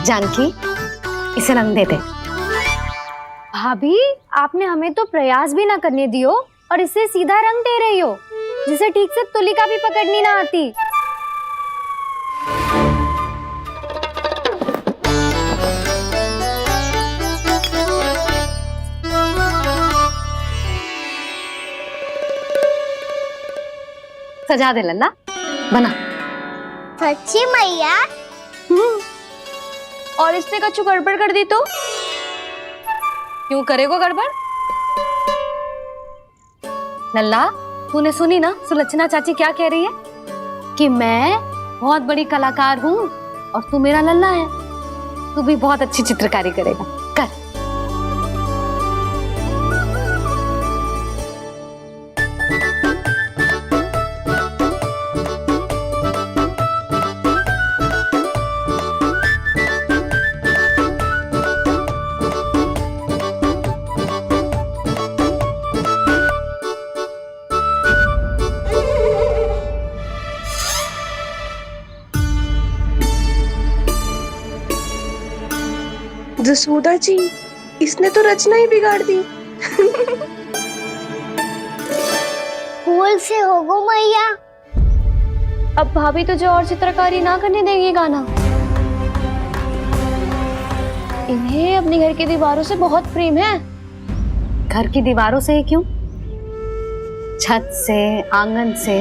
जानकी, इसे रंग दे दे। भाभी, आपने हमें तो प्रयास भी ना करने दियो और इसे सीधा रंग दे रही हो, जिसे ठीक से तुलिका भी पकड़नी ना आती। सजा दे लल्ला, बना। सच्ची मैया? और इसने कछु गड़बड़ कर दी तो? क्यों करेगो गड़बड़? लल्ला, तूने सुनी ना सुलक्षणा चाची क्या कह रही है? कि मैं बहुत बड़ी कलाकार हूँ और तू मेरा लल्ला है, तू भी बहुत अच्छी चित्रकारी करेगा, कर। जसोदा जी, इसने तो रचना ही बिगाड़ दी। फूल से होगो मैया। अब भाभी तुझे और चित्रकारी ना करने देंगी गाना। इन्हें अपने घर की दीवारों से बहुत प्रेम है। घर की दीवारों से ही क्यों, छत से, आंगन से,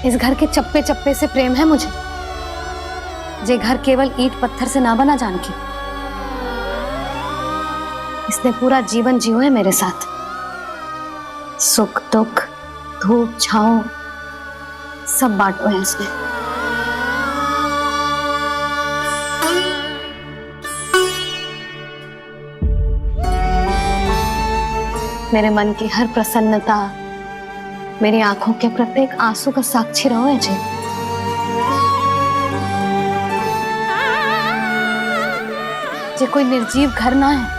इस घर के चप्पे चप्पे से प्रेम है मुझे। ये घर केवल ईंट पत्थर से ना बना जानकी, इसने पूरा जीवन जियो है मेरे साथ। सुख दुख, धूप छांव सब बांटो है इसने। मेरे मन की हर प्रसन्नता, मेरी आंखों के प्रत्येक आंसू का साक्षी रहो है जी। ये कोई निर्जीव घर ना है,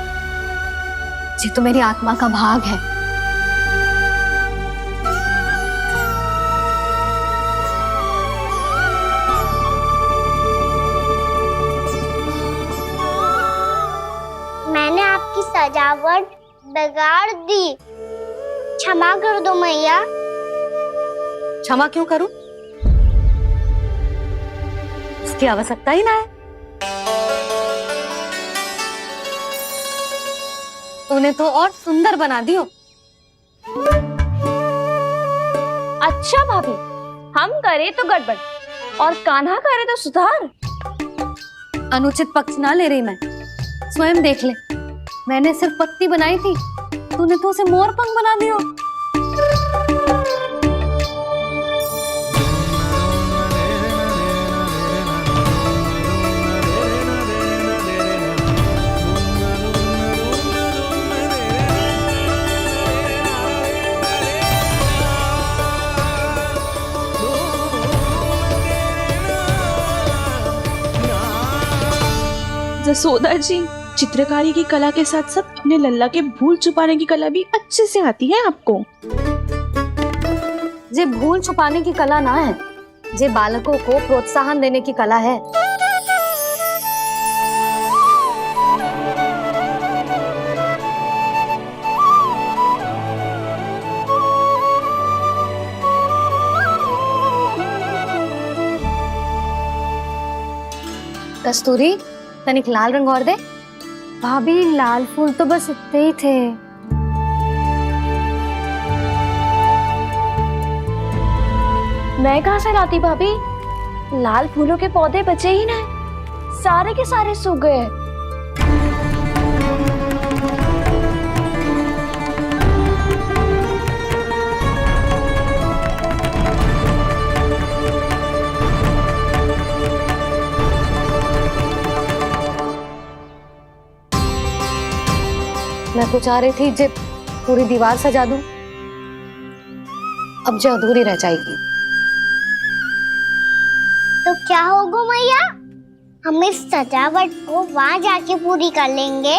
ये तो मेरी आत्मा का भाग है। मैंने आपकी सजावट बिगाड़ दी, क्षमा कर दो मैया। क्षमा क्यों करूं? उसकी आवश्यकता ही ना है। तूने तो और सुंदर बना दियो। अच्छा भाभी, हम करे तो गड़बड़ और कान्हा करे तो सुधार। अनुचित पक्ष ना ले रही मैं, स्वयं देख ले। मैंने सिर्फ पत्ती बनाई थी, तूने तो उसे मोर पंख बना दियो। जसोदा जी, चित्रकारी की कला के साथ साथ अपने लल्ला के भूल छुपाने की कला भी अच्छे से आती है आपको। ये भूल छुपाने की कला ना है, ये बालकों को प्रोत्साहन देने की कला है। कस्तूरी, तनिक लाल रंग और दे। भाभी, लाल फूल तो बस इतने ही थे। मैं कहाँ से लाती भाभी? लाल फूलों के पौधे बचे ही नहीं, सारे के सारे सूख गए। मैं तो चाह रही थी जे पूरी दीवार सजा दूं, अब जो अधूरी रह जाएगी। तो क्या होगा मैया? हम इस सजावट को वहाँ जाके पूरी कर लेंगे,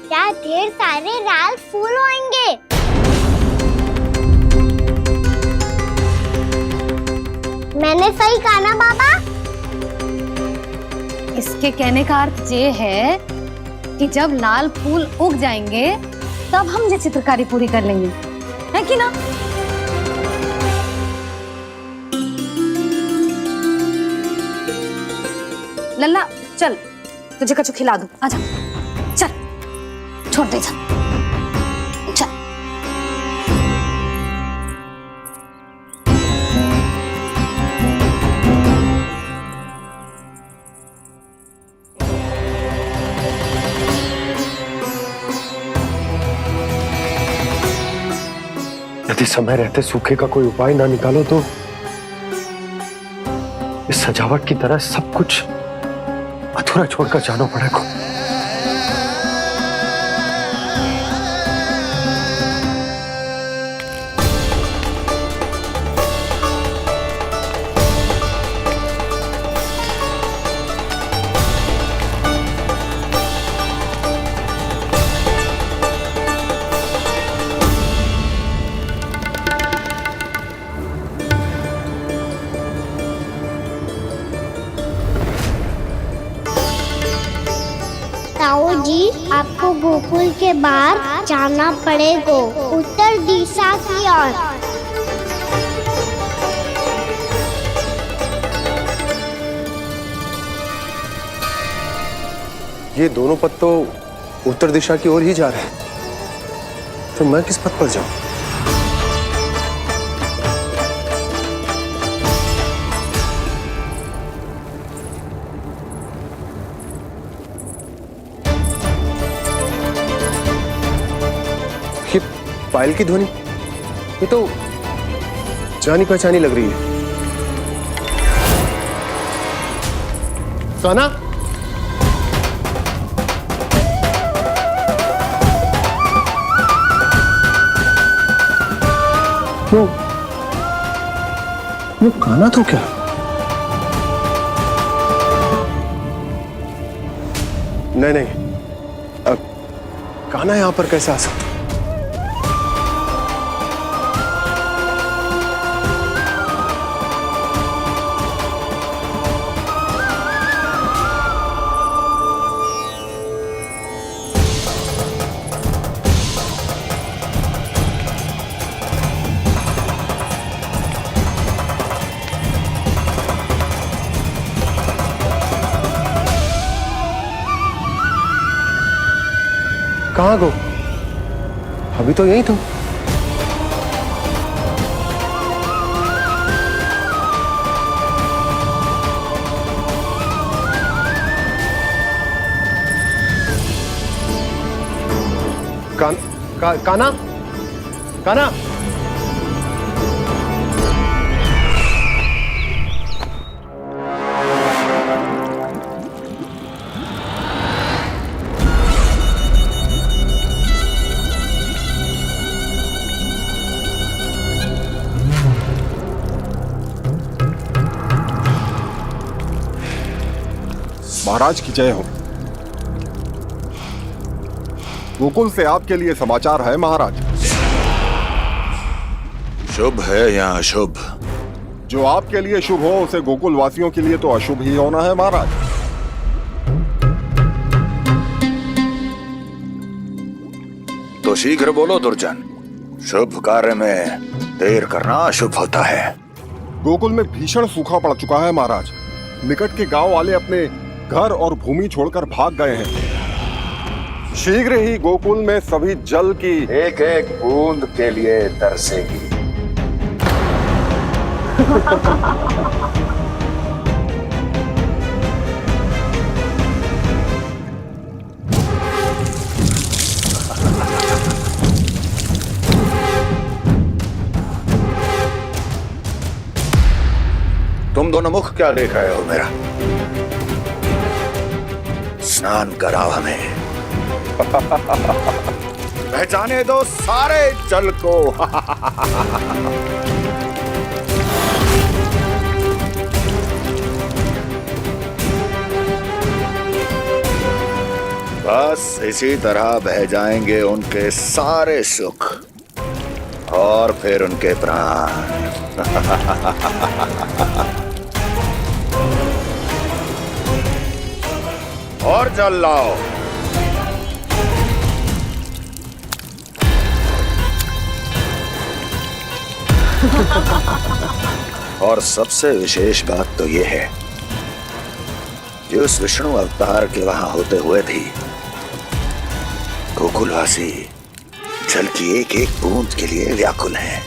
क्या ढेर सारे लाल फूल होंगे। मैंने सही कहा ना बाबा? इसके कहने का अर्थ ये है कि जब लाल फूल उग जाएंगे तब हम ये चित्रकारी पूरी कर लेंगे, है कि ना? लल्ला चल, तुझे कछु खिला दूं, आजा चल, छोड़ दे चल। यदि समय रहते सूखे का कोई उपाय ना निकालो तो इस सजावट की तरह सब कुछ अधूरा छोड़कर जाना पड़ेगा। ताऊ जी, आपको गोकुल के बाहर जाना पड़ेगा, उत्तर दिशा की ओर। ये दोनों पथ तो उत्तर दिशा की ओर ही जा रहे हैं, तो मैं किस पथ पर जाऊं? ये पायल की ध्वनि, ये तो जानी पहचानी लग रही है। कान्हा, वो कान्हा तो क्या? नहीं नहीं, कान्हा यहां पर कैसे आ सकता? कहाँ गो? अभी तो यही तुम। कान्हा, कान्हा, महाराज की जय हो। गोकुल से आपके लिए समाचार है महाराज। शुभ है या अशुभ? जो आपके लिए शुभ हो उसे गोकुल वासियों के लिए तो अशुभ ही होना है महाराज। तो शीघ्र बोलो दुर्जन, शुभ कार्य में देर करना अशुभ होता है। गोकुल में भीषण सूखा पड़ चुका है महाराज। निकट के गांव वाले अपने घर और भूमि छोड़कर भाग गए हैं। शीघ्र ही गोकुल में सभी जल की एक एक बूंद के लिए तरसेगी। तुम दोनों मुख क्या देख रहे हो मेरा? स्नान कराओ हमें। पहचाने दो सारे जल को। बस इसी तरह बह जाएंगे उनके सारे सुख और फिर उनके प्राण। और जल लाओ। और सबसे विशेष बात तो यह है कि उस विष्णु अवतार के वहां होते हुए भी गोकुलवासी जल की एक एक बूंद के लिए व्याकुल हैं।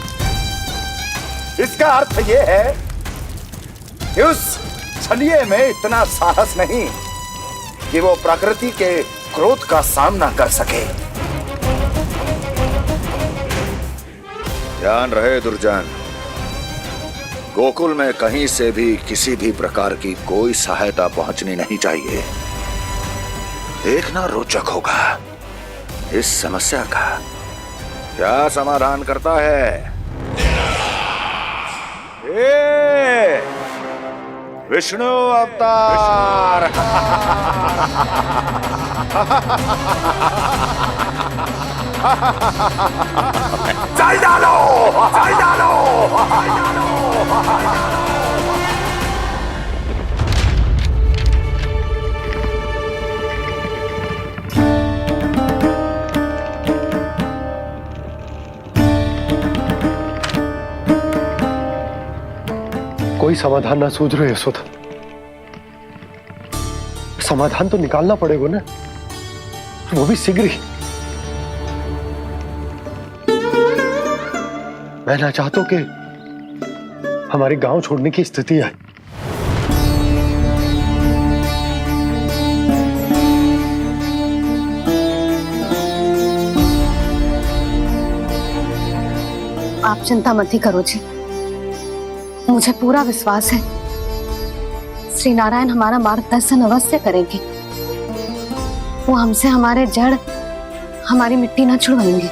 इसका अर्थ यह है कि उस छलिए में इतना साहस नहीं कि वो प्रकृति के क्रोध का सामना कर सके। ध्यान रहे दुर्जन, गोकुल में कहीं से भी किसी भी प्रकार की कोई सहायता पहुंचनी नहीं चाहिए। देखना रोचक होगा इस समस्या का क्या समाधान करता है। ए, विष्णु अवतार। चल डालो, चल डालो, चल डालो। कोई समाधान ना सूझ रहे यशोदा। समाधान तो निकालना पड़ेगा ना, वो भी शीघ्र ही। मैं ना चाहता कि हमारे गांव छोड़ने की स्थिति आए। आप चिंता मत ही करो जी, मुझे पूरा विश्वास है श्री नारायण हमारा मार्गदर्शन अवश्य करेंगे। वो हमसे हमारे जड़, हमारी मिट्टी न छुड़वाएंगे।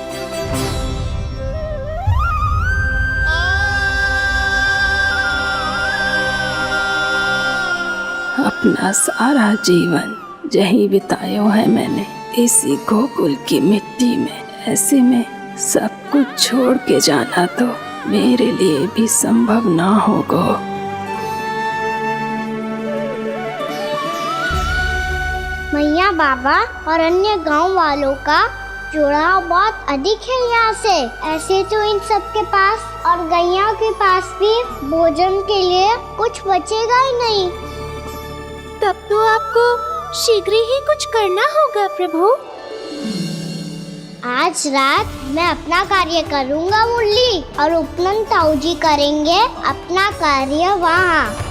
अपना सारा जीवन यही बितायो है मैंने, इसी गोकुल की मिट्टी में। ऐसे में सब कुछ छोड़ के जाना तो मेरे लिए भी संभव ना होगा। मैया बाबा और अन्य गांव वालों का जुड़ाव बहुत अधिक है यहाँ से। ऐसे तो इन सब के पास और गैया के पास भी भोजन के लिए कुछ बचेगा ही नहीं। तब तो आपको शीघ्र ही कुछ करना होगा प्रभु। आज रात मैं अपना कार्य करूँगा मुरली, और उपनंद ताऊ जी करेंगे अपना कार्य वहाँ।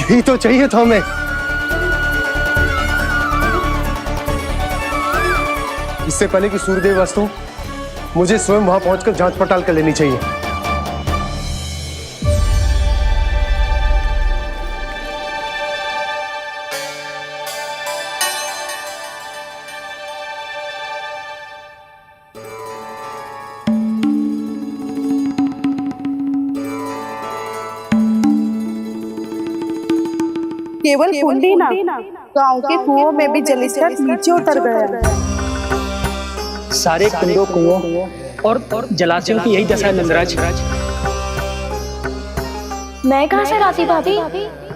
यही तो चाहिए था हमें। इससे पहले कि सूर्यदेव वस्तु, मुझे स्वयं वहां पहुंचकर जांच पड़ताल कर लेनी चाहिए। केवल कुंडी ना, गांव के कुओं में भी जलस्तर नीचे उतर गया। सारे कुंडों, कुओं और जलाशयों की यही दशा है नंदराज। मैं कहाँ से लाती भाभी?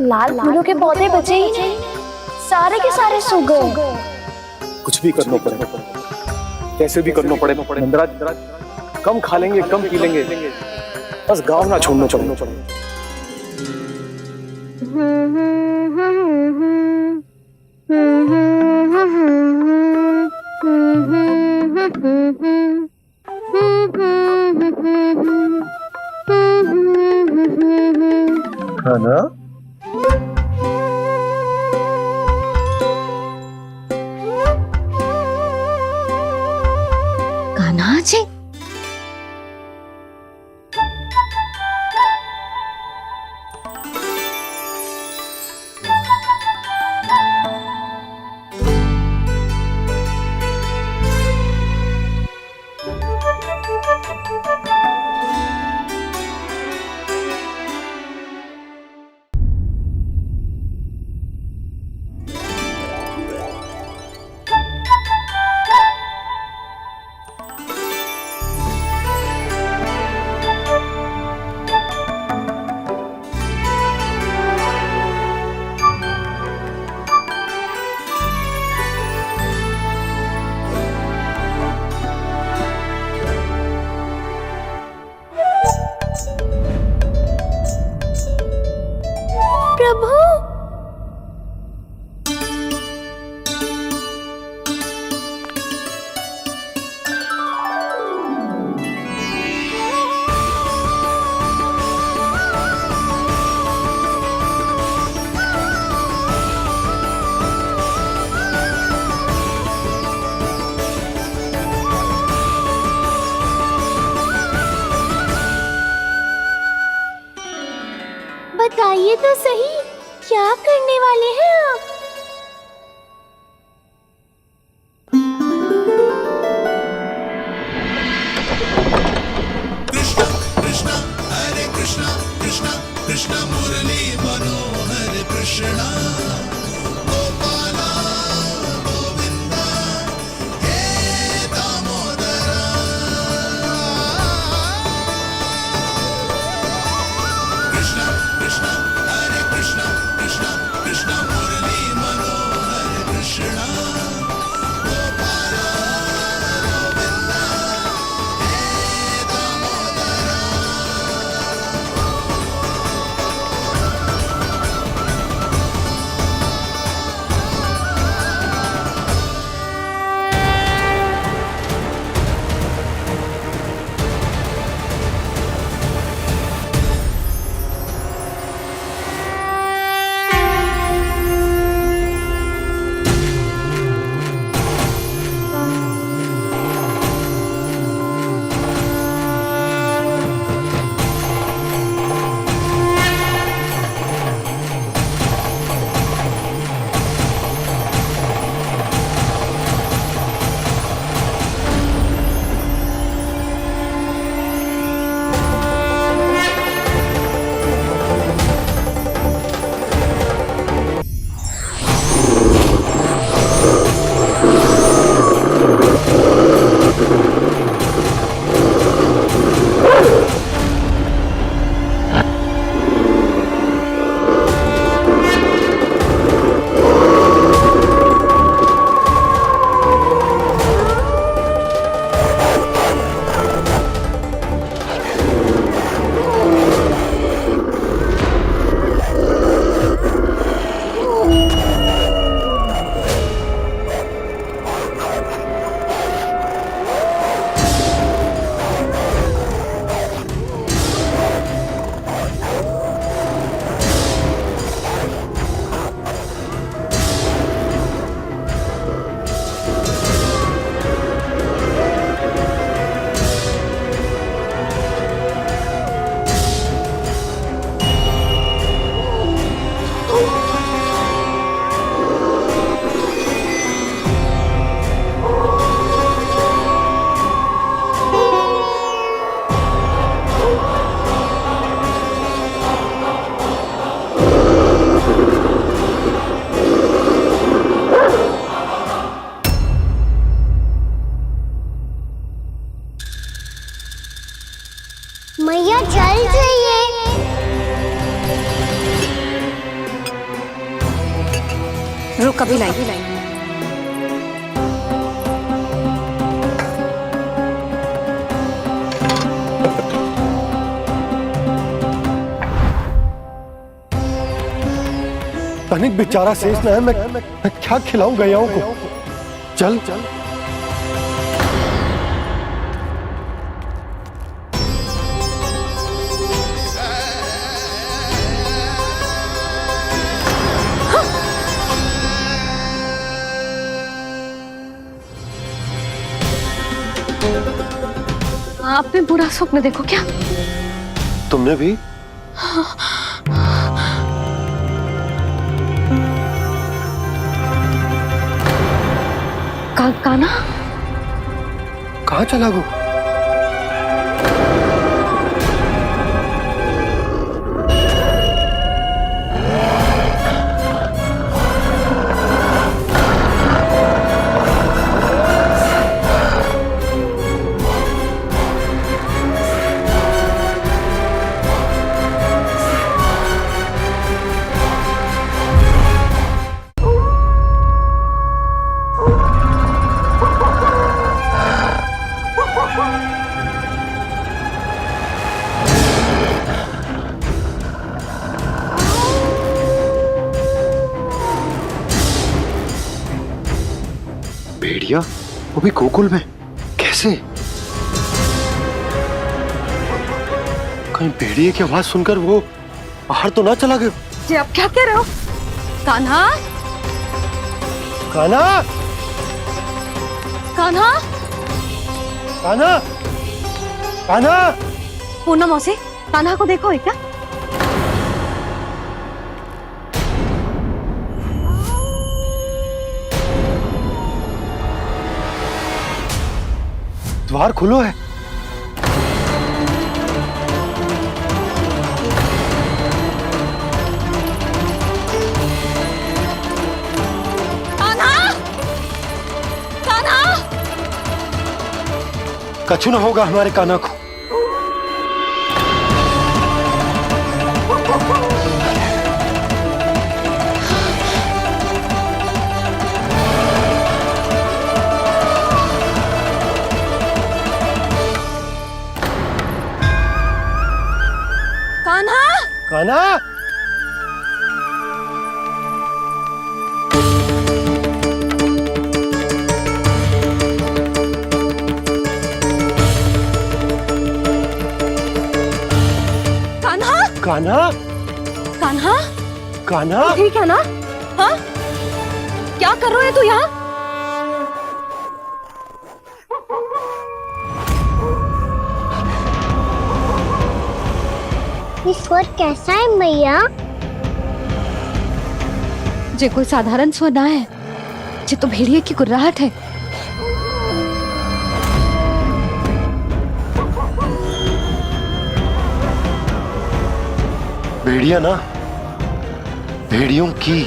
लाल फूलों के पौधे बचे ही नहीं, सारे के सारे सूख गए। कुछ भी करना पड़े, कैसे भी करना पड़े नंदराज। कम खा लेंगे, कम पी लेंगे, बस गांव ना छोड़ना चाहिए। हाँ ना? कान्हा जी, प्रभु, बताइए तो सही, क्या करने वाले हैं आप? मैया जल जाइए। रुक, अभी लाई। तनिक बेचारा शेष न है, मैं क्या खिलाऊं गैयाओं को। चल चल। आपने बुरा स्वप्न देखो क्या? तुमने भी? कान्हा कहाँ चला गो? भेड़िया, वो भी गोकुल में? कैसे? कहीं भेड़िए की आवाज सुनकर वो बाहर तो ना चला गया? जी आप क्या कह रहे हो? कान्हा, कान्हा, कान्हा, कान्हा, कान्हा! पूनम मौसी, कान्हा को देखो है क्या? द्वार खुलो है। कान्हा, कान्हा! कछु ना होगा हमारे कान्हा को। कान्हा! कान्हा, कान्हा, कान्हा, कान्हा! ठीक है ना? हाँ? क्या कर रहे हो तू यहाँ? ये स्वर कैसा है मैया? जे कोई साधारण स्वर ना है, जे तो भेड़िए की गुर्राहट है। भेड़िया ना, भेड़ियों की।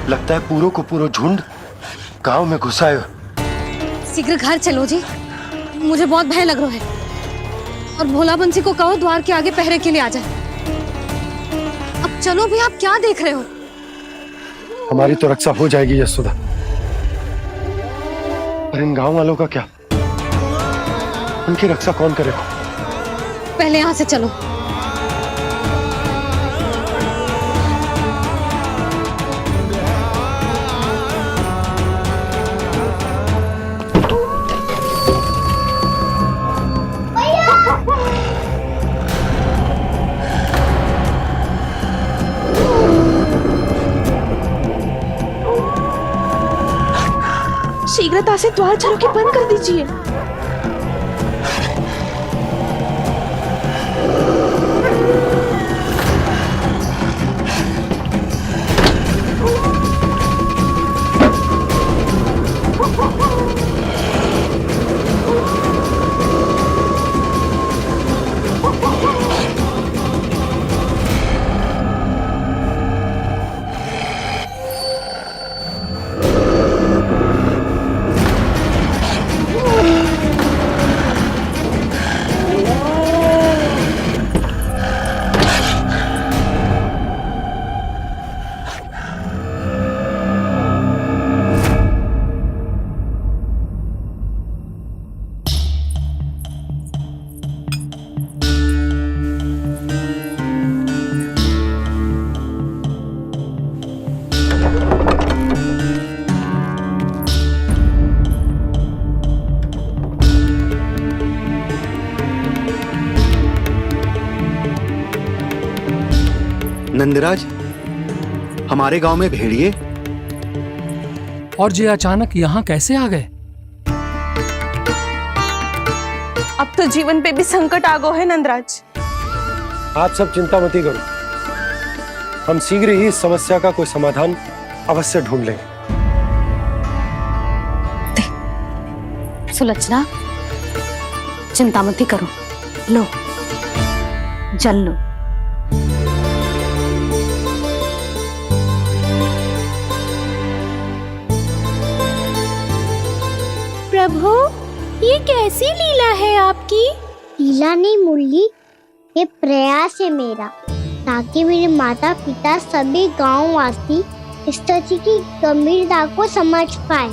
लगता है पूरो को पूरो झुंड गांव में घुसा है। शीघ्र घर चलो जी, मुझे बहुत भय लग रहा है। और भोला बंसी को कहो द्वार के आगे पहरे के लिए आ जाए। अब चलो भी, आप क्या देख रहे हो? हमारी तो रक्षा हो जाएगी यशोदा, पर इन गांव वालों का क्या? उनकी रक्षा कौन करेगा? पहले यहाँ से चलो। शीघ्रता से द्वार चलो के बंद कर दीजिए। नंदराज, हमारे गांव में भेड़िए और ये अचानक यहाँ कैसे आ गए? अब तो जीवन पे भी संकट आ गो है नंदराज। आप सब चिंता मत करो, हम शीघ्र ही इस समस्या का कोई समाधान अवश्य ढूंढ लेंगे। सुलक्षणा, चिंता मत करो, लो जल लो। प्रभु, ये कैसी लीला है आपकी? लीला नहीं मुरली, ये प्रयास है मेरा, ताकि मेरे माता पिता सभी गांव वासी इस स्थिति की गंभीरता को समझ पाए।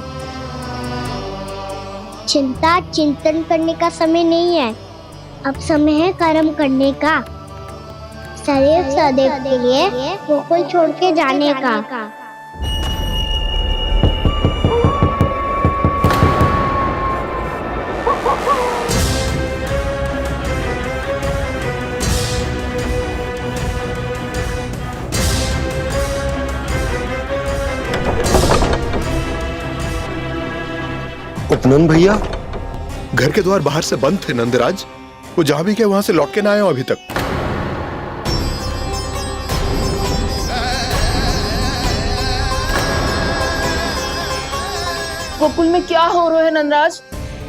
चिंता चिंतन करने का समय नहीं है, अब समय है कर्म करने का, सदैव सदैव के लिए गोकुल छोड़ के जाने का। उपनंद भैया, घर के द्वार बाहर से बंद थे नंदराज, वो जहां भी गए वहां से लौट के ना आए हो अभी तक। गोकुल में क्या हो रहा है नंदराज?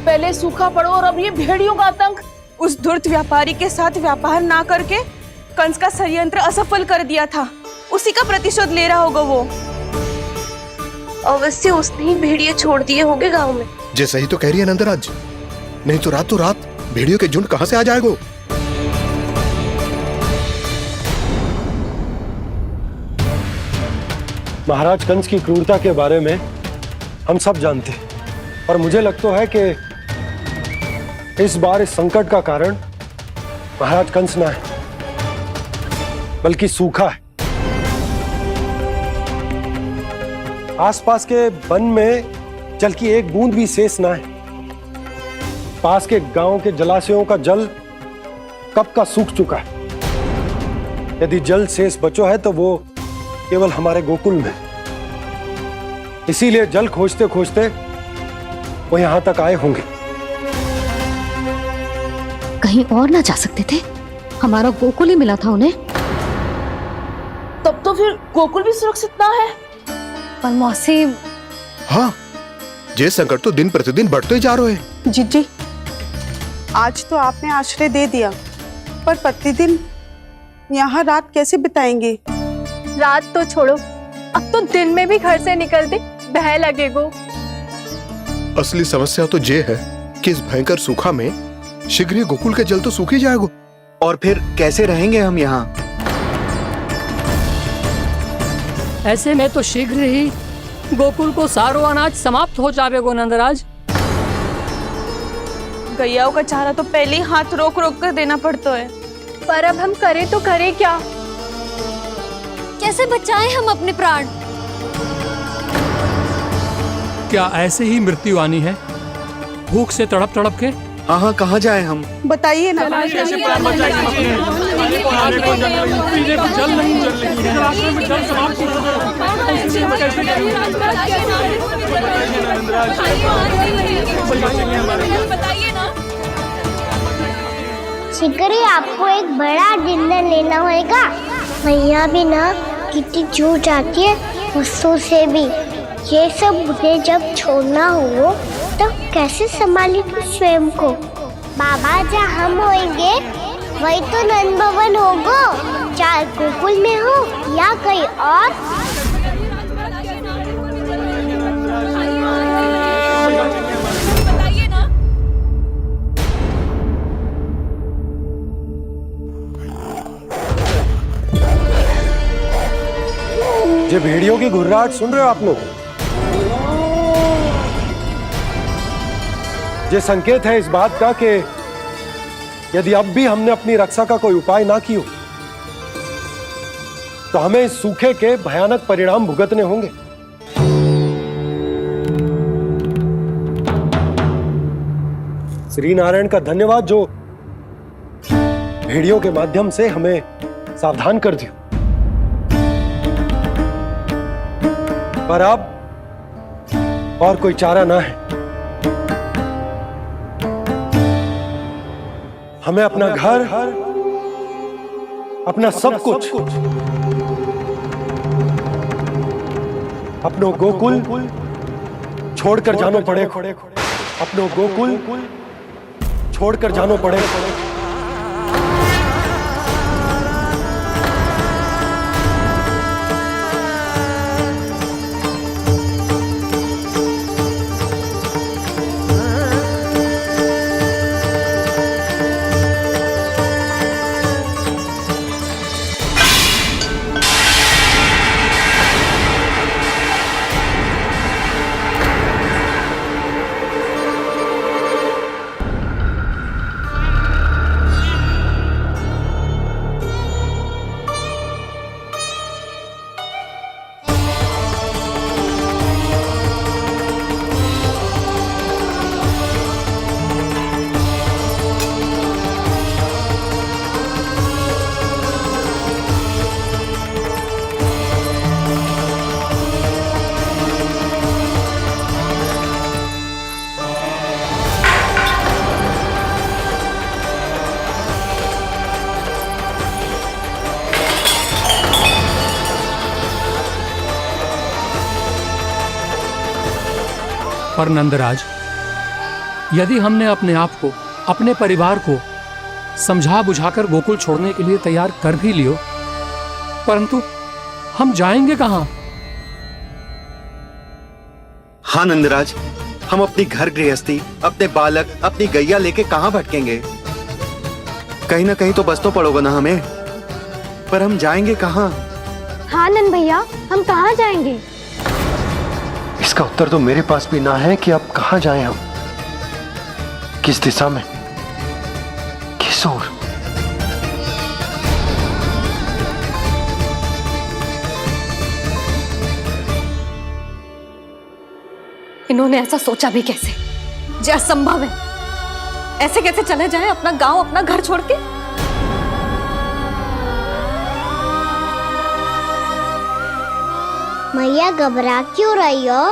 पहले सूखा पड़ो और अब ये भेड़ियों का आतंक। उस धूर्त व्यापारी के साथ व्यापार ना करके कंस का षड्यंत्र असफल कर दिया था, उसी का प्रतिशोध ले रहा होगा वो। अवश्य उसने ही भेड़िए छोड़ दिए होंगे गांव में। जैसा ही तो कह रही है नंदराज, नहीं तो रात भेड़ियों के झुंड कहां से आ जाएगा? महाराज कंस की क्रूरता के बारे में हम सब जानते हैं, और मुझे लगता है कि इस बार इस संकट का कारण महाराज कंस ना है, बल्कि सूखा है। आसपास के वन में जल की एक बूंद भी शेष ना है। पास के गांव के जलाशयों का जल कब का सूख चुका है। यदि जल शेष बचो है तो वो केवल हमारे गोकुल में। इसीलिए जल खोजते खोजते वो यहां तक आए होंगे। कहीं और ना जा सकते थे? हमारा गोकुल ही मिला था उन्हें। तब तो फिर गोकुल भी सुरक्षित ना है। पर मौसी, हाँ, ये संकट तो दिन प्रतिदिन बढ़ते जा रहे हैं। जीजी, आज तो आपने आश्रय दे दिया, पर प्रतिदिन यहाँ रात कैसे बिताएंगे? रात तो छोड़ो, अब तो दिन में भी घर से निकलते भय लगेगो। असली समस्या तो ये है कि इस भयंकर सूखा में शीघ्र ही गोकुल के जल तो सूख ही जाएगा। और फिर कैसे रहेंगे हम यहाँ? ऐसे में तो शीघ्र ही गोकुल को सारो अनाज समाप्त हो जाएगो नंदराज। गैयाओं का चारा तो पहले ही हाथ रोक रोक कर देना पड़ता है। पर अब हम करें तो करें क्या? कैसे बचाएं हम अपने प्राण? क्या ऐसे ही मृत्यु आनी है, भूख से तड़प तड़प के? हाँ, कहाँ जाए हम? बताइए ना। कैसे प्राण बचाएं किसी ने? खाने को जल नहीं, पीने को जल नहीं, रास्ते में जल समाप्त हो गया। ऐसे में कैसे करें? बताइए ना। शीघ्र ही आपको एक बड़ा डिनर लेना होगा। मैया भी ना कितनी जूझ जाती है गुस्सों से भी। ये सब उन्हें जब छोड़ना हो तो कैसे संभाली तू स्वयं को? बाबा जहाँ हम होंगे वही तो नंद भवन होगा, चाहे गोकुल में हो या कहीं और। बताइए ना। ये भेड़ियों की घुर्राहट सुन रहे हो आप लोग? ये संकेत है इस बात का कि यदि अब भी हमने अपनी रक्षा का कोई उपाय ना किया तो हमें इस सूखे के भयानक परिणाम भुगतने होंगे। श्री नारायण का धन्यवाद जो भेड़ियों के माध्यम से हमें सावधान कर दिया। पर अब और कोई चारा ना है। हमें अपना घर, अपना सब कुछ, अपनो गोकुल छोड़कर जानो पड़े। अपनो गोकुल छोड़कर जानो पड़े। पर नंदराज, यदि हमने अपने आप को, अपने परिवार को समझा बुझाकर गोकुल छोड़ने के लिए तैयार कर भी लियो, परंतु हम जाएंगे कहां? हाँ नंदराज, हम अपनी घर गृहस्थी, अपने बालक, अपनी गैया लेके कहाँ भटकेंगे? कहीं ना कहीं तो बस तो पड़ोगे ना हमें, पर हम जाएंगे कहाँ? हाँ नंद भैया, हम कहाँ जाएंगे? इसका उत्तर तो मेरे पास भी ना है कि अब कहां जाएं हम, किस दिशा में, किस ओर। इन्होंने ऐसा सोचा भी कैसे? जो असंभव है। ऐसे कैसे चले जाएं अपना गांव, अपना घर छोड़ के? मैया घबरा क्यों रही हो?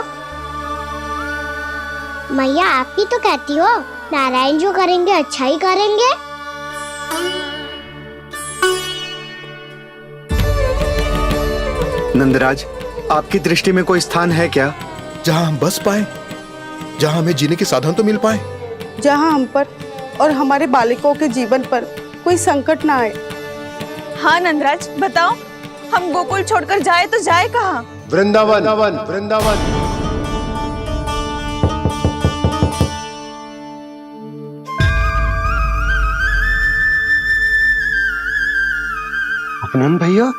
मैया आप ही तो कहती हो नारायण जो करेंगे अच्छा ही करेंगे। नंदराज, आपकी दृष्टि में कोई स्थान है क्या जहां हम बस पाए, जहां हमें जीने के साधन तो मिल पाए, जहाँ हम पर और हमारे बालकों के जीवन पर कोई संकट ना आए। हाँ नंदराज, बताओ, हम गोकुल छोड़कर जाए तो जाए कहाँ? वृंदावन, वृंदावन। अपनन भैया,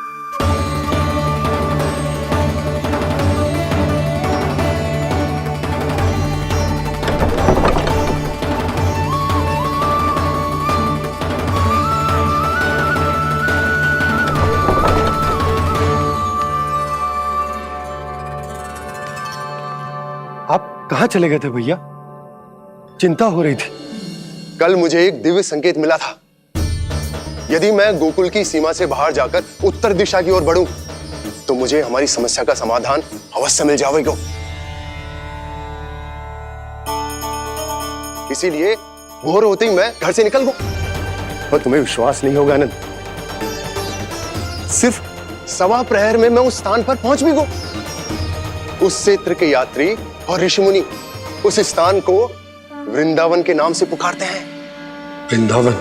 आप कहाँ चले गए थे भैया? चिंता हो रही थी। कल मुझे एक दिव्य संकेत मिला था। यदि मैं गोकुल की सीमा से बाहर जाकर उत्तर दिशा की ओर बढ़ूं, तो मुझे हमारी समस्या का समाधान अवश्य मिल जाएगा। इसीलिए भोर होते ही मैं घर से निकल गया। और तुम्हें विश्वास नहीं होगा आनंद, सिर्फ 1.25 प्रहर में मैं उस स्थान पर पहुंच भी गया। उस क्षेत्र के यात्री और ऋषिमुनि उस स्थान को वृंदावन के नाम से पुकारते हैं। वृंदावन,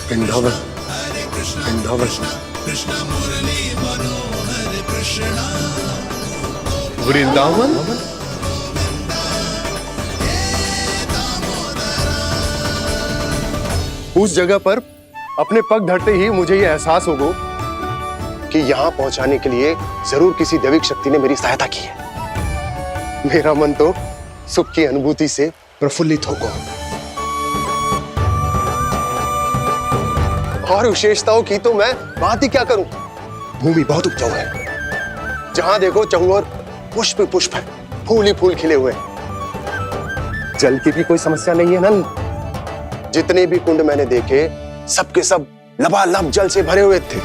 वृंदावन, वृंदावन। वृंदावन। उस जगह पर अपने पग धरते ही मुझे यह एहसास होगा कि यहां पहुंचाने के लिए जरूर किसी दैविक शक्ति ने मेरी सहायता की है। मेरा मन तो सुख की अनुभूति से प्रफुल्लित होगा। और विशेषताओं की तो मैं बात ही क्या करूं। भूमि बहुत उपजाऊ है, जहां देखो चहुओर पुष्प पुष्प है, फूल ही फूल खिले हुए हैं। जल की भी कोई समस्या नहीं है नंद। जितने भी कुंड मैंने देखे, सबके सब लबालब जल से भरे हुए थे।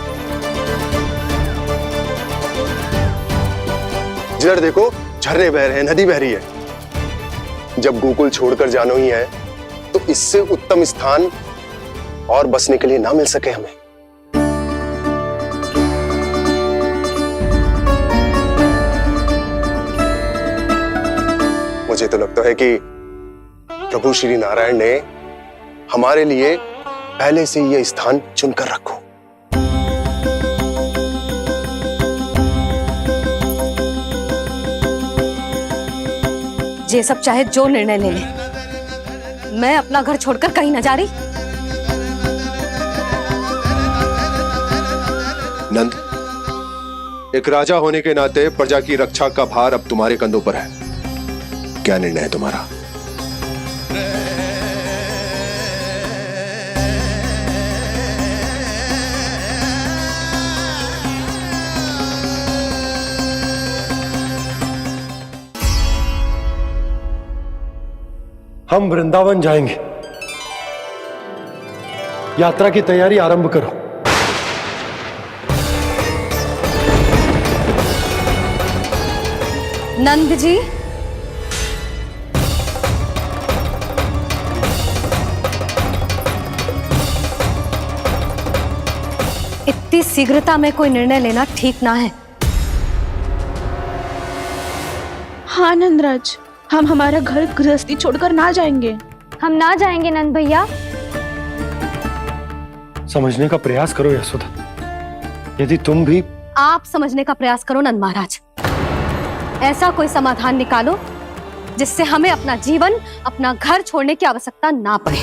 जिधर देखो झरने बह रहे हैं, नदी बह रही है। जब गोकुल छोड़कर जाना ही है, तो इससे उत्तम स्थान और बसने के लिए ना मिल सके हमें। मुझे तो लगता है कि प्रभु श्री नारायण ने हमारे लिए पहले से यह स्थान चुनकर रखो। ये सब चाहे जो निर्णय ले ले, मैं अपना घर छोड़कर कहीं न जा रही। नंद, एक राजा होने के नाते प्रजा की रक्षा का भार अब तुम्हारे कंधों पर है। क्या निर्णय है तुम्हारा? हम वृंदावन जाएंगे। यात्रा की तैयारी आरंभ करो। नंद जी, इतनी शीघ्रता में कोई निर्णय लेना ठीक ना है। हाँ नंदराज, हम हमारा घर गृहस्थी छोड़कर ना जाएंगे। हम ना जाएंगे नंद भैया। समझने का प्रयास करो यशोदा। यदि तुम भी आप समझने का प्रयास करो नंद महाराज। ऐसा कोई समाधान निकालो जिससे हमें अपना जीवन, अपना घर छोड़ने की आवश्यकता ना पड़े।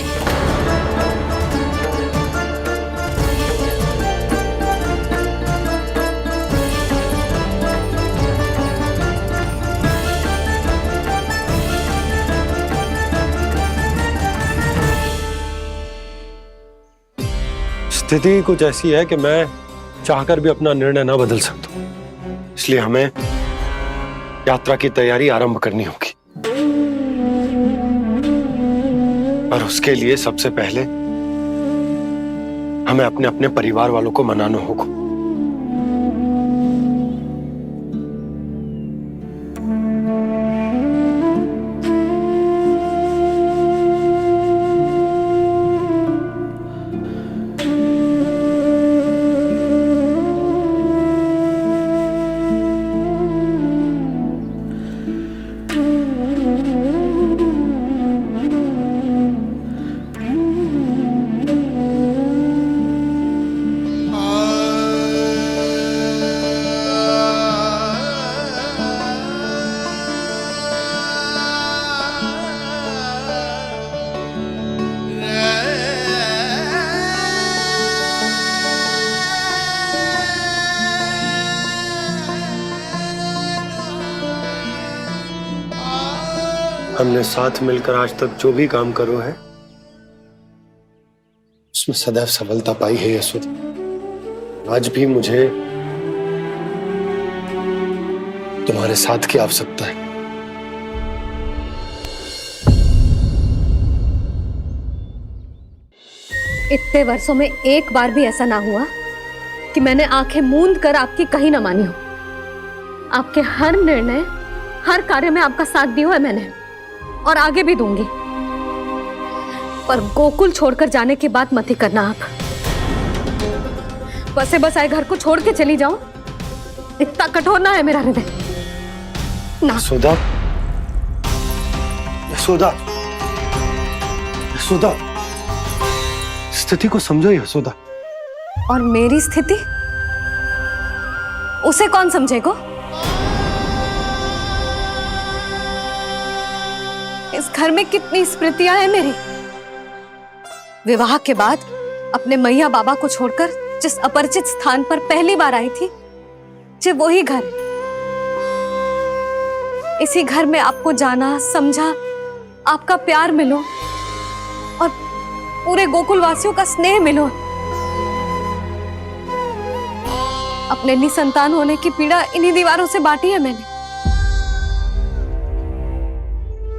स्थिति कुछ ऐसी है कि मैं चाहकर भी अपना निर्णय ना बदल सकता, इसलिए हमें यात्रा की तैयारी आरंभ करनी होगी। और उसके लिए सबसे पहले हमें अपने अपने परिवार वालों को मनाना होगा। हमने साथ मिलकर आज तक जो भी काम करो है उसमें सदैव सफलता पाई है यशोदा। आज भी मुझे तुम्हारे साथ की आवश्यकता है। इतने वर्षों में एक बार भी ऐसा ना हुआ कि मैंने आंखें मूंद कर आपकी कहीं ना मानी हो। आपके हर निर्णय, हर कार्य में आपका साथ दिया है मैंने, और आगे भी दूंगी। पर गोकुल छोड़कर जाने की बात मत ही करना आप। बसे बसाए घर को छोड़ के चली जाऊं, इतना कठोर ना है मेरा हृदय ना। यशोदा, यशोदा, यशोदा, स्थिति को समझो यशोदा। और मेरी स्थिति उसे कौन समझेगा? इस घर में कितनी स्मृतियां हैं मेरी। विवाह के बाद अपने मैया बाबा को छोड़कर जिस अपरिचित स्थान पर पहली बार आई थी, जो वही घर। इसी घर में आपको जाना, समझा, आपका प्यार मिलो और पूरे गोकुल वासियों का स्नेह मिलो। अपने निसंतान होने की पीड़ा इन्हीं दीवारों से बांटी है मैंने।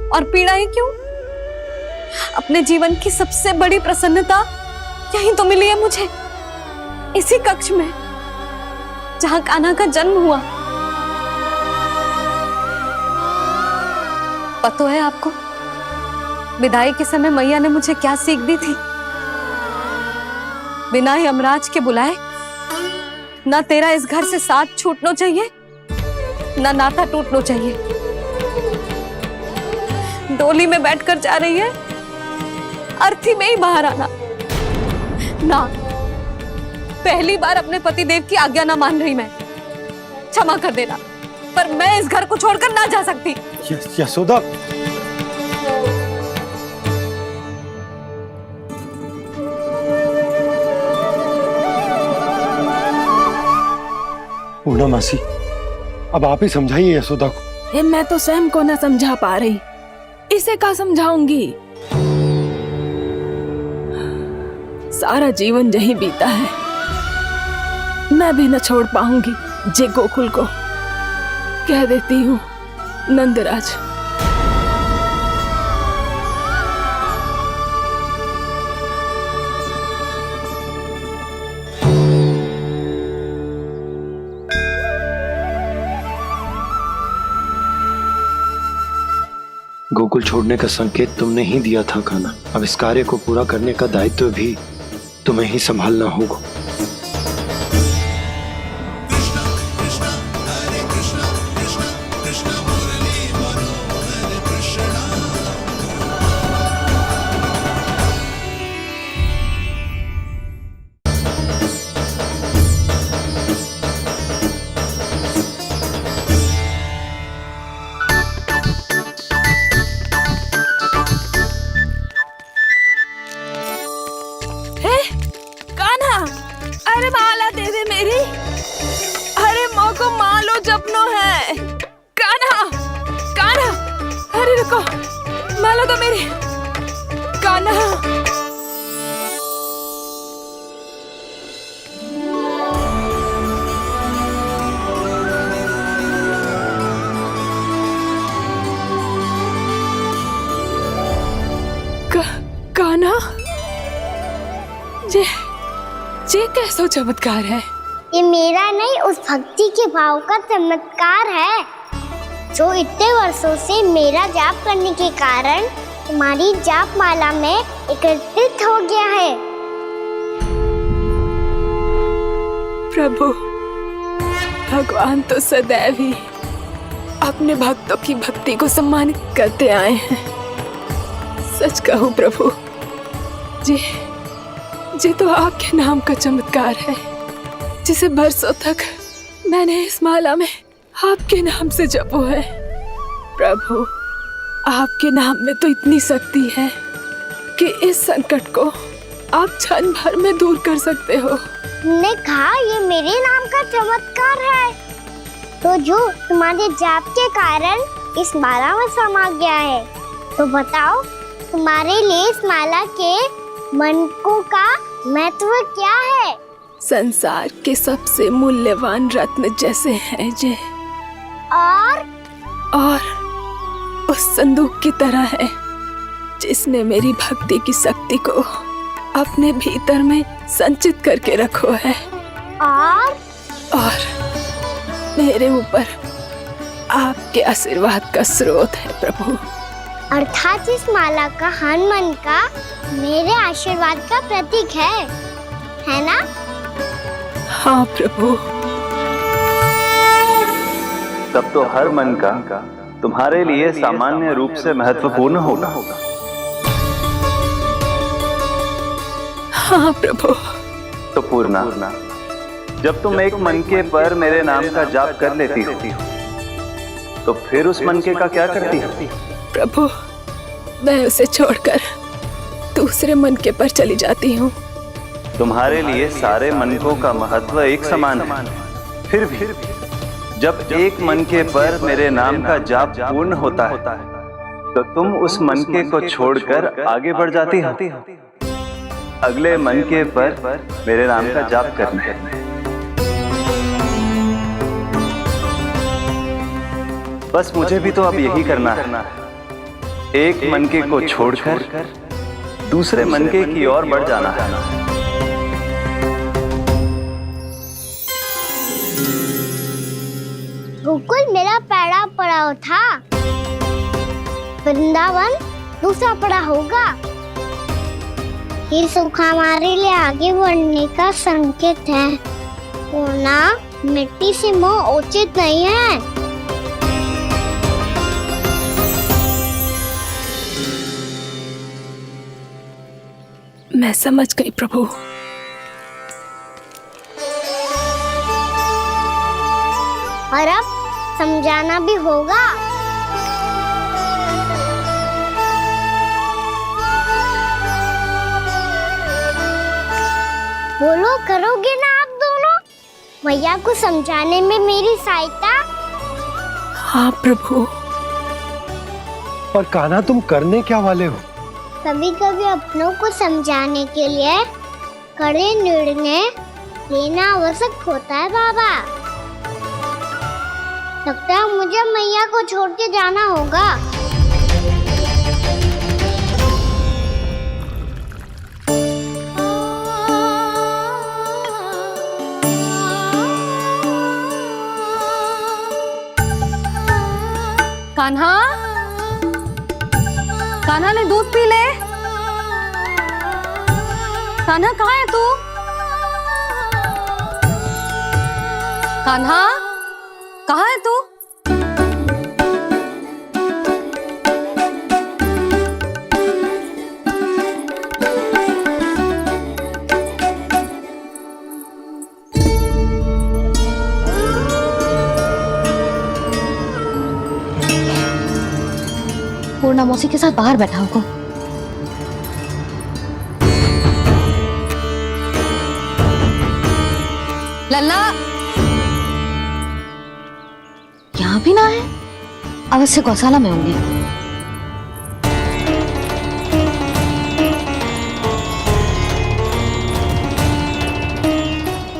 और पीड़ा ही क्यों? अपने जीवन की सबसे बड़ी प्रसन्नता यहीं तो मिली है मुझे, इसी कक्ष में जहां कान्हा का जन्म हुआ। पता है आपको विदाई के समय मैया ने मुझे क्या सीख दी थी? बिना यमराज के बुलाए ना तेरा इस घर से साथ छूटना चाहिए, ना नाता टूटना चाहिए। डोली में बैठकर जा रही है, अर्थी में ही बाहर आना ना। पहली बार अपने पति देव की आज्ञा ना मान रही मैं, क्षमा कर देना, पर मैं इस घर को छोड़कर ना जा सकती। यशोदा, पूर्णा मासी, अब आप ही समझाइए यशोदा को। ये मैं तो स्वयं को न समझा पा रही, इसे क्या समझाऊंगी। सारा जीवन यही बीता है, मैं भी न छोड़ पाऊंगी। जे गोकुल को कह देती हूँ नंदराज। गोकुल छोड़ने का संकेत तुमने ही दिया था कान्हा। अब इस कार्य को पूरा करने का दायित्व भी तुम्हें ही संभालना होगा। अरे माला दे दे मेरी। अरे मोको मालो जपनो है। कान्हा, कान्हा, अरे रुको, मालो तो मेरी। कान्हा, कान्हा, ये कैसा चमत्कार है? ये मेरा नहीं, उस भक्ति के भाव का चमत्कार है जो इतने वर्षों से मेरा जाप करने के कारण तुम्हारी जाप माला में एकत्रित हो गया है। प्रभु, भगवान तो सदैव ही अपने भक्तों की भक्ति को सम्मानित करते आए हैं। सच कहूं प्रभु, ये तो आपके नाम का चमत्कार है, जिसे बरसों तक मैंने इस माला में आपके नाम से जपो है। प्रभु, आपके नाम में तो इतनी शक्ति है कि इस संकट को आप क्षण भर में दूर कर सकते हो। तुमने कहा ये मेरे नाम का चमत्कार है, तो जो तुम्हारे जाप के कारण इस माला में समा गया है, तो बताओ तुम्हारे लिए इस माला के मनकों का महत्व क्या है? संसार के सबसे मूल्यवान रत्न जैसे हैं ये, और उस संदूक की तरह है जिसने मेरी भक्ति की शक्ति को अपने भीतर में संचित करके रखो है, और मेरे ऊपर आपके आशीर्वाद का स्रोत है प्रभु। अर्थात इस माला का हनुमान का मेरे आशीर्वाद का प्रतीक है ना? हाँ प्रभु। तब तो हर मन का तुम्हारे लिए सामान्य रूप से महत्वपूर्ण होगा। हाँ प्रभु। तो पूर्णा, जब तुम एक मनके पर मेरे नाम का जाप कर लेती हो, तो फिर उस मनके का क्या करती हो? प्रभु, मैं उसे छोड़कर दूसरे मनके पर चली जाती हूँ। तुम्हारे लिए सारे मनकों का महत्व एक समान है। फिर भी जब एक मनके पर मेरे नाम का जाप पूर्ण होता है, तो तुम उस मनके को छोड़कर आगे बढ़ जाती हो अगले मनके पर मेरे नाम का जाप करने। बस मुझे भी तो अब यही करना है, एक मनके को छोड़कर दूसरे मनके की ओर बढ़ जाना है। गोकुल मेरा पहला पड़ाव था, वृंदावन दूसरा पड़ा होगा। ये सूखा हमारे लिए आगे बढ़ने का संकेत है, वरना मिट्टी से मोह उचित नहीं है। मैं समझ गई प्रभु। और अब समझाना भी होगा। बोलो, करोगे ना आप दोनों? भैया को समझाने में मेरी सहायता? हाँ प्रभु। पर कान्हा, तुम करने क्या वाले हो? कभी कभी अपनों को समझाने के लिए कड़े निर्णय लेना आवश्यक होता है बाबा। लगता है मुझे मैया को छोड़ के जाना होगा। कान्हा, कान्हा ने दूध पी ले। कान्हा कहाँ है तू? कान्हा, कहाँ है तू? पूर्णा मौसी के साथ बाहर बैठा होगा। लल्ला, यहाँ भी ना है, अवश्य गौशाला में होंगे।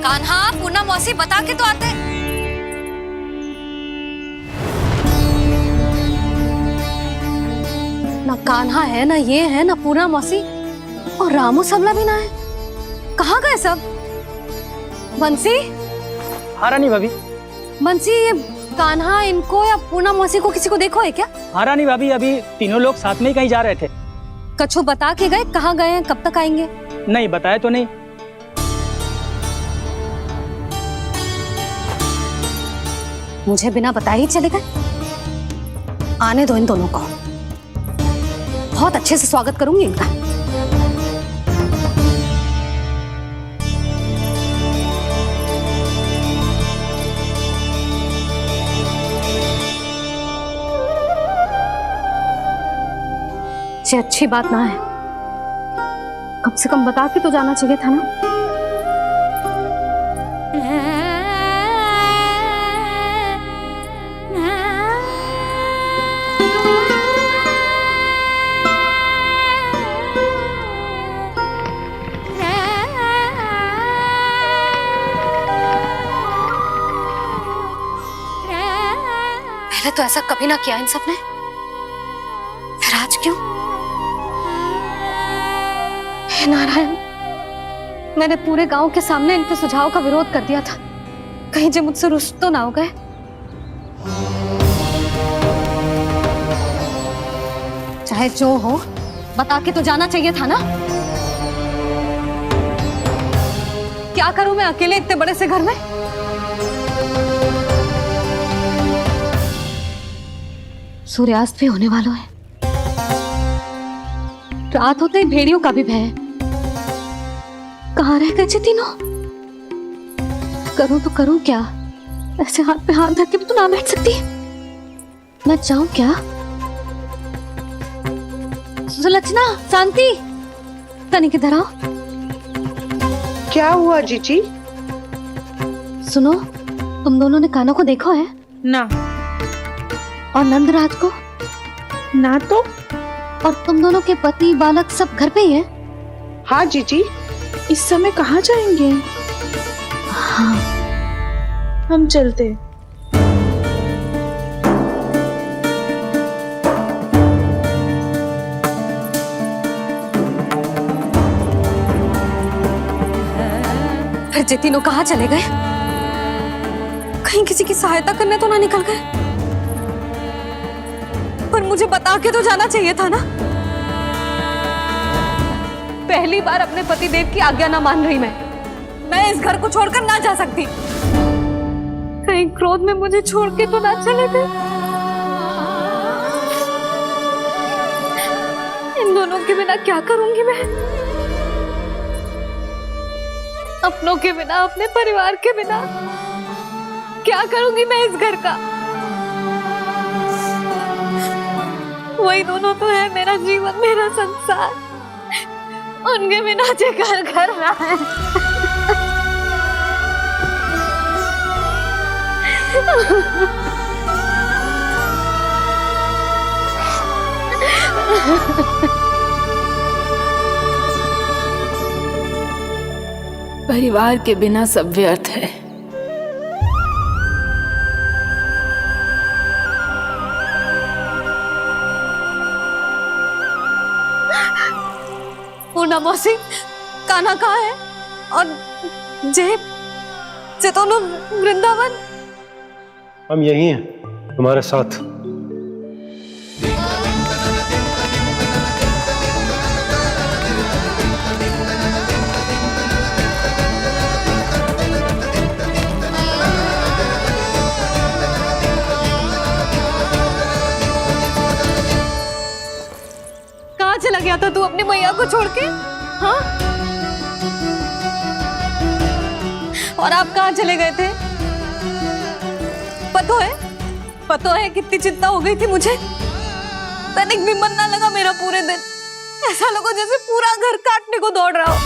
कान्हा, पूर्णा मौसी बता के तो आते। ना कान्हा है, ना ये है, ना पूर्णा मौसी, और रामू सबला भी ना है। कहाँ गए सब? बंसी? हाँ रानी भाभी। बंसी, ये कान्हा इनको या पूर्णा मौसी को किसी को देखो है क्या? हाँ रानी भाभी, अभी तीनों लोग साथ में ही कहीं जा रहे थे। कछु बता के गए कहाँ गए हैं, कब तक आएंगे? नहीं बताया तो नहीं। मुझे बिना बताए ही चले गए? आने दो इन दोनों को, बहुत अच्छे से स्वागत करूंगी इनका। ये अच्छी बात ना है, कम से कम बता के तो जाना चाहिए था ना। पहले तो ऐसा कभी ना किया इन सब ने, फिर आज क्यों? हे नारायण, मैंने पूरे गांव के सामने इनके सुझाव का विरोध कर दिया था, कहीं जे मुझसे रुष्ट तो ना हो गए। चाहे जो हो, बता के तो जाना चाहिए था ना। क्या करूं मैं अकेले इतने बड़े से घर में? सूर्यास्त भी होने वाला है, रात होते ही भेड़ियों का भी भय है। कहाँ रह गए तीनों? करूं तो करूं क्या? ऐसे हाथ पे हाथ धर के भी तो ना बैठ सकती। मैं जाऊं क्या? सुलक्षणा, शांति, तनी किधर आओ। क्या हुआ जीजी? सुनो, तुम दोनों ने कान्हा को देखा है? ना। और नंदराज को? ना तो। और तुम दोनों के पति बालक सब घर पे ही हैं? हाँ जीजी, इस समय कहाँ जाएंगे? हाँ, हम चलते। फिर जे तीनों कहाँ चले गए? कहीं किसी की सहायता करने तो ना निकल गए? पर मुझे बता के तो जाना चाहिए था ना। पहली बार अपने पतिदेव की आज्ञा ना मान रही मैं इस घर को छोड़कर ना जा सकती। कहीं क्रोध में मुझे छोड़ के तो ना चले गए। इन दोनों के बिना क्या करूंगी मैं? अपनों के बिना, अपने परिवार के बिना क्या करूंगी मैं इस घर का? वही दोनों तो है मेरा जीवन, मेरा संसार। उनके बिना जे घर घर रहा है। परिवार के बिना सब व्यर्थ है। पूर्णा मौसी, कान्हा कहाँ है? और जे दोनों वृंदावन? हम यही हैं तुम्हारे साथ। कहाँ चला गया था तू अपनी मैया को छोड़ के? हाँ? और आप कहाँ चले गए थे? पतो है कितनी चिंता हो गई थी मुझे। तनिक भी मन ना लगा मेरा पूरे दिन। ऐसा लगा जैसे पूरा घर काटने को दौड़ रहा हो।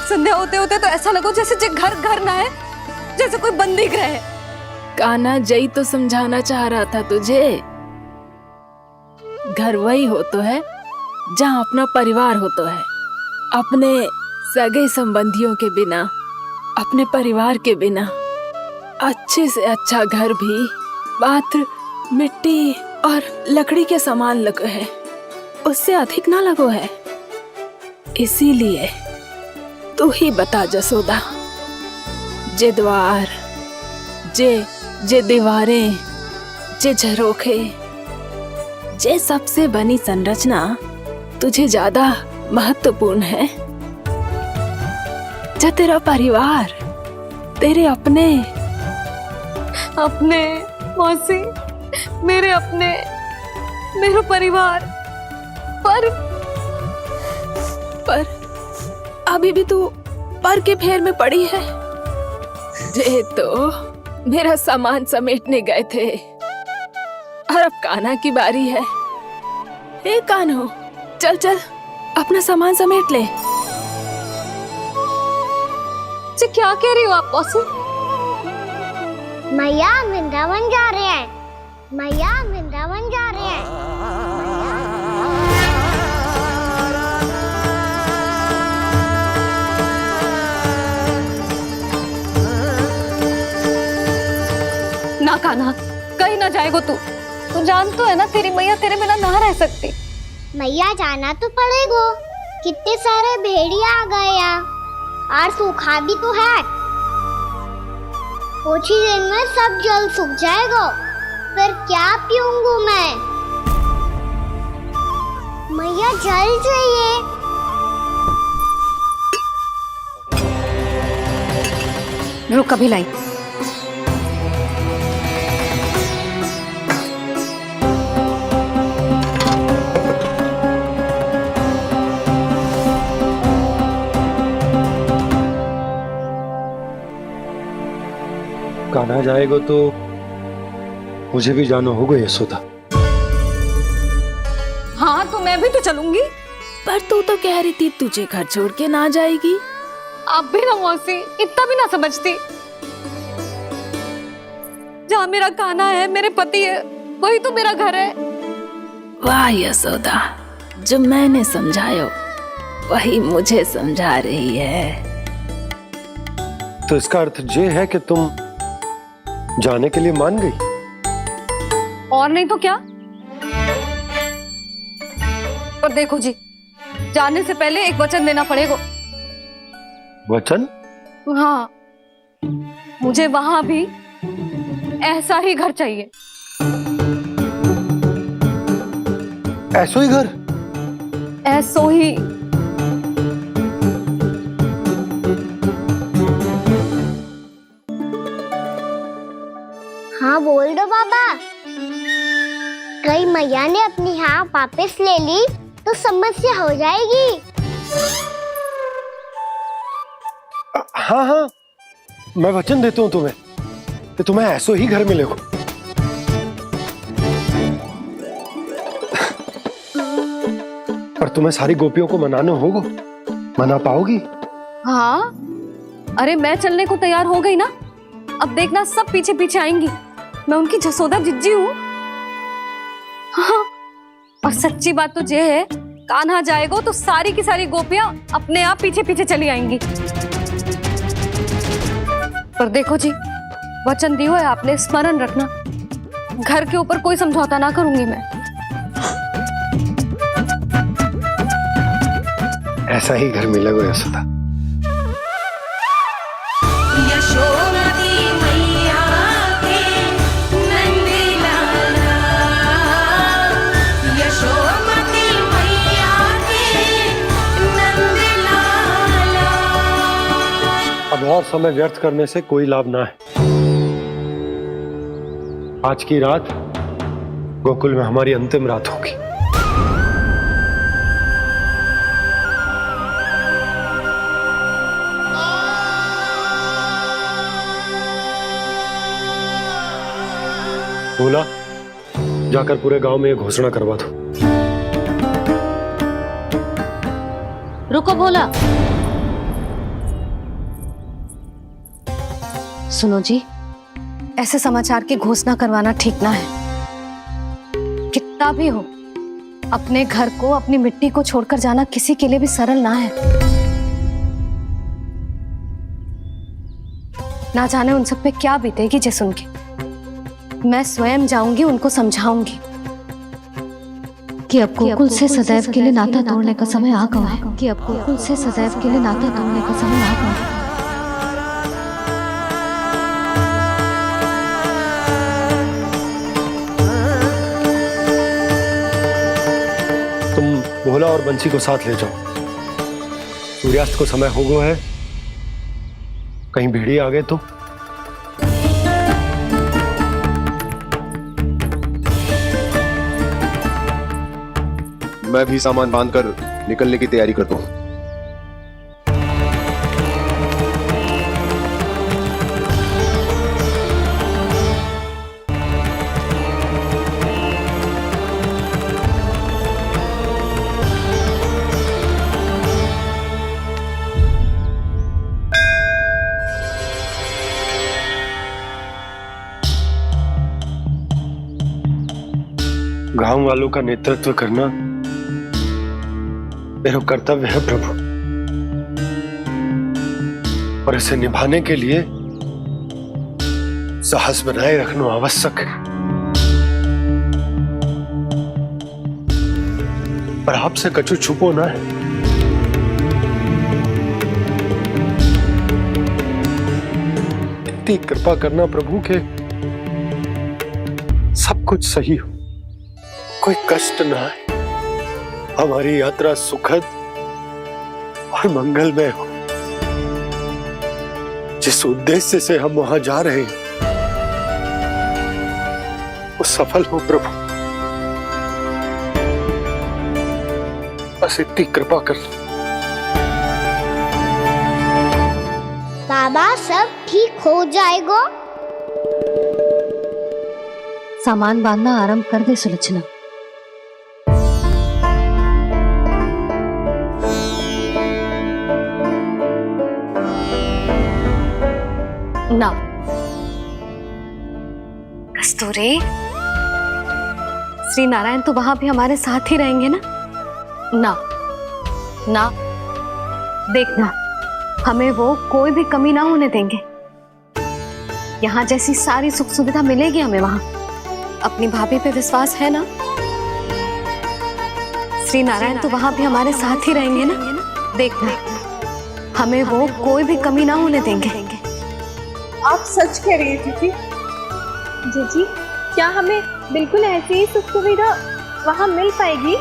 संध्या होते होते तो ऐसा लगा जैसे घर घर ना है, जैसे कोई बंदी गृह है। कान्हा जई तो समझाना चाह रहा था तुझे। घर वही हो तो है जहाँ अपना परिवार हो तो है। अपने सगे संबंधियों के बिना, अपने परिवार के बिना अच्छे से अच्छा घर भी मात्र मिट्टी और लकड़ी के समान लगो है, उससे अधिक ना लगो है। इसीलिए तू ही बता जसोदा, जे द्वार, जे दीवारें, जे झरोखे, जे सबसे बनी संरचना तुझे ज्यादा महत्वपूर्ण है? जो तेरा परिवार, तेरे अपने मौसी, मेरा परिवार। पर अभी भी तू पर के फेर में पड़ी है। जे तो मेरा सामान समेटने गए थे और अब कान्हा की बारी है। हे कान्हो, चल चल अपना सामान समेट ले। क्या कह रही हो आप मौसी? मैया वृंदावन जा रहे हैं। मैया वृंदावन जा रहे हैं। ना कान्हा, कहीं ना जाएगो तू। तू जान तो है ना तेरी मैया तेरे बिना ना रह सकती। मैया जाना तो पड़ेगा। कितने सारे भेड़िया आ गए यहाँ, और सूखा भी तो है। कुछ ही दिन में सब जल सूख जाएगा, फिर क्या पीऊंगा मैं? मैया जल चाहिए। रुक, अभी लाई। कान्हा जाएगा तो मुझे भी जाना होगा यशोदा। हाँ, तो मैं भी तो चलूंगी। पर तू तो कह रही थी तुझे घर छोड़ के ना जाएगी। आप भी ना मौसी, इतना भी ना समझती। जहाँ मेरा कान्हा है, मेरे पति है, वही तो मेरा घर है। वाह यशोदा, जो मैंने समझायो वही मुझे समझा रही है। तो इसका अर्थ ये है कि तुम जाने के लिए मान गई? और नहीं तो क्या। पर देखो जी, जाने से पहले एक वचन देना पड़ेगा। वचन? हाँ, मुझे वहां भी ऐसा ही घर चाहिए। ऐसा ही घर? ऐसो ही। हाँ बोल दो बाबा। कहीं मैया ने अपनी हाँ वापस ले ली तो समस्या हो जाएगी। हाँ हाँ, मैं वचन देता हूँ तुम्हें कि तुम्हें ऐसो ही घर मिलेगा। पर तुम्हें सारी गोपियों को मनाना होगा। मना पाओगी? हाँ, अरे मैं चलने को तैयार हो गई ना। अब देखना सब पीछे पीछे आएंगी। मैं उनकी जसोदा जिज्जी हूँ। हाँ, और सच्ची बात तो ये है, कान्हा जाएगा तो सारी की सारी गोपियां अपने आप पीछे पीछे चली आएंगी। पर देखो जी, वचन दियो है आपने, स्मरण रखना। घर के ऊपर कोई समझौता ना करूंगी मैं। ऐसा ही घर मिलेगा यशोदा। अब और समय व्यर्थ करने से कोई लाभ ना है। आज की रात गोकुल में हमारी अंतिम रात होगी। बोला, जाकर पूरे गांव में ये घोषणा करवा दो। रुको भोला। सुनो जी, ऐसे समाचार की घोषणा करवाना ठीक ना है। कितना भी हो, अपने घर को, अपनी मिट्टी को छोड़कर जाना किसी के लिए भी सरल ना है। ना जाने उन सब पे क्या बीतेगी जे सुन के। मैं स्वयं जाऊंगी, उनको समझाऊंगी कि अब गोकुल से सदैव के लिए नाता तोड़ने का समय आ गया है। कि अब गोकुल से सदैव के लिए नाता तोड़ने का समय आ गया है। तुम भोला और बंसी को साथ ले जाओ। सूर्यास्त को समय हो गया है, कहीं भेड़िए आ गए तो। मैं भी सामान बांधकर निकलने की तैयारी करता हूँ। गांव वालों का नेतृत्व करना मेरा कर्तव्य है प्रभु, और इसे निभाने के लिए साहस बनाए रखना आवश्यक है। पर आपसे कछु छुपो ना है। इतनी कृपा करना प्रभु के सब कुछ सही हो, कोई कष्ट ना है, हमारी यात्रा सुखद और मंगलमय हो। जिस उद्देश्य से हम वहां जा रहे हैं वो सफल हो प्रभु। बस इतनी कृपा कर। बाबा सब ठीक हो जाएगा। सामान बांधना आरंभ कर दे सुलक्षणा। ना कस्तूरी, श्री नारायण तो वहां भी हमारे साथ ही रहेंगे ना? ना ना, देखना हमें वो कोई भी कमी ना होने देंगे। यहाँ जैसी सारी सुख सुविधा मिलेगी हमें वहां। अपनी भाभी पे विश्वास है ना? श्री नारायण तो वहां भी हमारे साथ ही रहेंगे ना? देखना हमें वो कोई भी कमी ना होने देंगे। आप सच कह रही है दीदी। जीजी, क्या हमें बिल्कुल ऐसी ही सुख सुविधा वहाँ मिल पाएगी?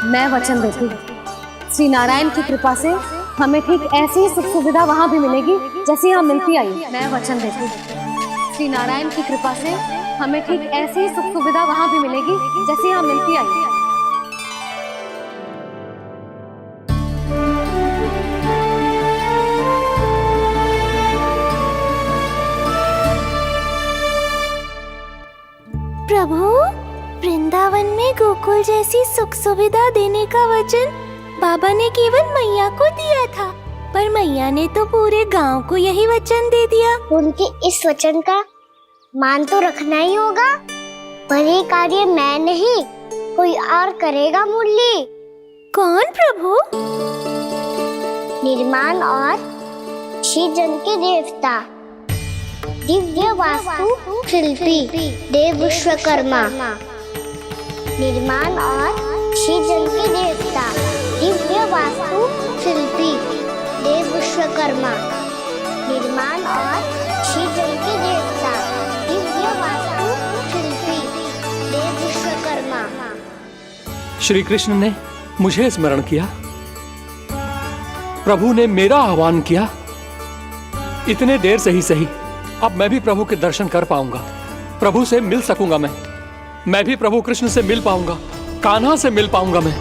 मैं वचन देती हूँ, श्री नारायण की कृपा से हमें ठीक ऐसी ही सुख सुविधा वहाँ भी मिलेगी जैसी यहाँ मिलती आई। मैं वचन देती हूँ, श्री नारायण की कृपा से हमें ठीक ऐसी ही सुख सुविधा वहाँ भी मिलेगी जैसी यहाँ मिलती आई। प्रभु, वृंदावन में गोकुल जैसी सुख सुविधा देने का वचन बाबा ने केवल मैया को दिया था, पर मैया ने तो पूरे गांव को यही वचन दे दिया। उनके इस वचन का मान तो रखना ही होगा, पर ये कार्य मैं नहीं कोई और करेगा। मुरली कौन प्रभु? निर्माण और सृजन के देवता, दिव्य वास्तु शिल्पी देव विश्वकर्मा। निर्माण और सृजन के देवता, दिव्य वास्तु शिल्पी देव विश्वकर्मा। निर्माण और सृजन के देवता, दिव्य वास्तु शिल्पी देव विश्वकर्मा। श्री कृष्ण ने मुझे स्मरण किया, प्रभु ने मेरा आह्वान किया। इतने देर से ही सही, अब मैं भी प्रभु के दर्शन कर पाऊंगा, प्रभु से मिल सकूंगा। मैं भी प्रभु कृष्ण से मिल पाऊंगा, कान्हा से मिल पाऊंगा मैं।